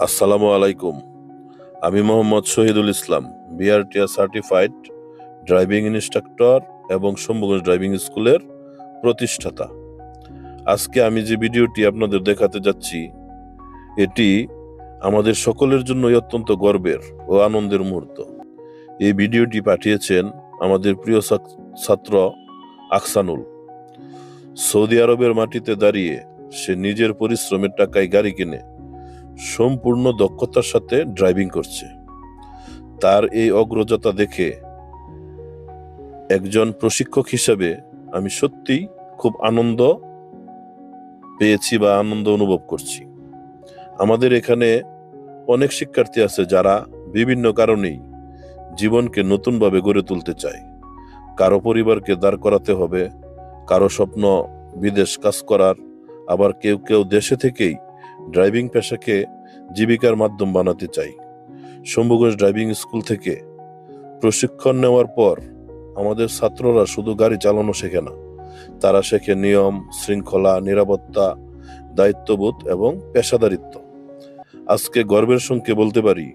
আসসালামু আলাইকুম। আমি Mohammad Shahidul Islam, BRTA certified driving instructor এবং শম্ভুগঞ্জ ড্রাইভিং স্কুলের প্রতিষ্ঠাতা। আজকে আমি যে ভিডিওটি আপনাদের দেখাতে যাচ্ছি, এটি আমাদের সকলের জন্যই অত্যন্ত গর্বের ও আনন্দের মুহূর্ত। এই ভিডিওটি পাঠিয়েছেন আমাদের প্রিয় ছাত্র আকসানুল। সৌদি আরবের মাটিতে দাঁড়িয়ে সে নিজের পরিশ্রমের টাকায় গাড়ি কিনে সম্পূর্ণ দক্ষতার সাথে ড্রাইভিং করছে। তার এই অগ্রযাত্রা দেখে একজন প্রশিক্ষক হিসেবে আমি সত্যিই খুব আনন্দ পেয়েছি বা আনন্দ অনুভব করছি। আমাদের এখানে অনেক শিক্ষার্থী আছে যারা বিভিন্ন কারণেই জীবনকে নতুনভাবে গড়ে তুলতে চায়। কারো পরিবারকে দাঁড় করাতে হবে, কারো স্বপ্ন বিদেশ কাজ করার, আবার কেউ কেউ দেশে থেকেই ড্রাইভিং পেশাকে জীবিকার মাধ্যম বানাতে চাই। শম্ভুগঞ্জ ড্রাইভিং স্কুল থেকে প্রশিক্ষণ নেওয়ার পর আমাদের ছাত্ররা শুধু গাড়ি চালানো শেখে না, তারা শেখে নিয়ম, শৃঙ্খলা, নিরাপত্তা, দায়িত্ববোধ এবং পেশাদারিত্ব। আজকে গর্বের সঙ্গে বলতে পারি,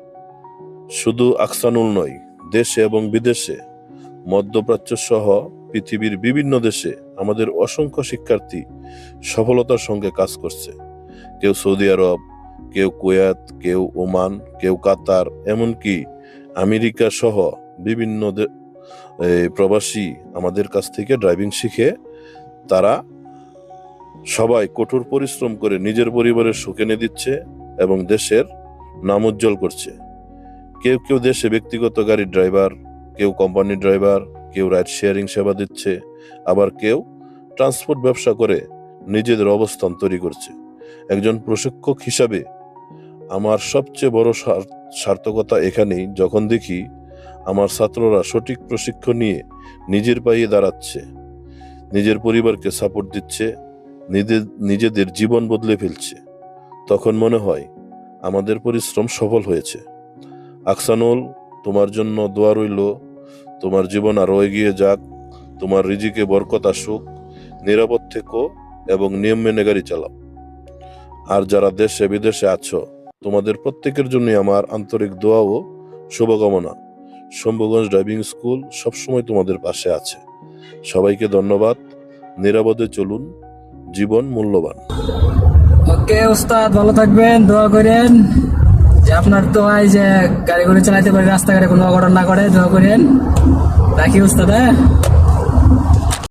শুধু আকসানুল নয়, দেশে এবং বিদেশে, মধ্যপ্রাচ্য সহ পৃথিবীর বিভিন্ন দেশে আমাদের অসংখ্য শিক্ষার্থী সফলতার সঙ্গে কাজ করছে। কেউ সৌদি আরব, কেউ কুয়েত, কেউ ওমান, কেউ কাতার, এমনকি আমেরিকা সহ বিভিন্ন প্রবাসী আমাদের কাছ থেকে ড্রাইভিং শিখে তারা সবাই কঠোর পরিশ্রম করে নিজের পরিবারের সুখ এনে দিচ্ছে এবং দেশের নাম উজ্জ্বল করছে। কেউ কেউ দেশে ব্যক্তিগত গাড়ির ড্রাইভার, কেউ কোম্পানির ড্রাইভার, কেউ রাইড শেয়ারিং সেবা দিচ্ছে, আবার কেউ ট্রান্সপোর্ট ব্যবসা করে নিজেদের অবস্থান তৈরি করছে। একজন প্রশিক্ষক হিসাবে আমার সবচেয়ে বড় সার্থকতা এখানেই, যখন দেখি আমার ছাত্ররা সঠিক প্রশিক্ষণ নিয়ে নিজের পায়ে দাঁড়াচ্ছে, নিজের পরিবারকে সাপোর্ট দিচ্ছে, নিজেদের জীবন বদলে ফেলছে। তখন মনে হয় আমাদের পরিশ্রম সফল হয়েছে। আকসানুল, তোমার জন্য দোয়া রইল। তোমার জীবন আরো এগিয়ে যাক, তোমার রিজিকে বরকত আসুক, নিরাপদ থেকো এবং নিয়ম মেনে গাড়ি চালাও। আর যারা দেশে বিদেশে আছো, তোমাদের প্রত্যেকের জন্য আমার আন্তরিক দোয়া ও শুভকামনা। শম্ভুগঞ্জ ড্রাইভিং স্কুল সবসময় তোমাদের পাশে আছে। সবাইকে ধন্যবাদ। নিরাপদে চলুন, জীবন মূল্যবান। ওকে ওস্তাদ, ভালো থাকবেন, দোয়া করেন যে আপনার দোয়ায় যে গাড়ি ঘোড়া চালাতে পারে, রাস্তাঘাটে কোনো অঘটন না করে, দোয়া করেন। রাখি ওস্তাদ। হ্যাঁ।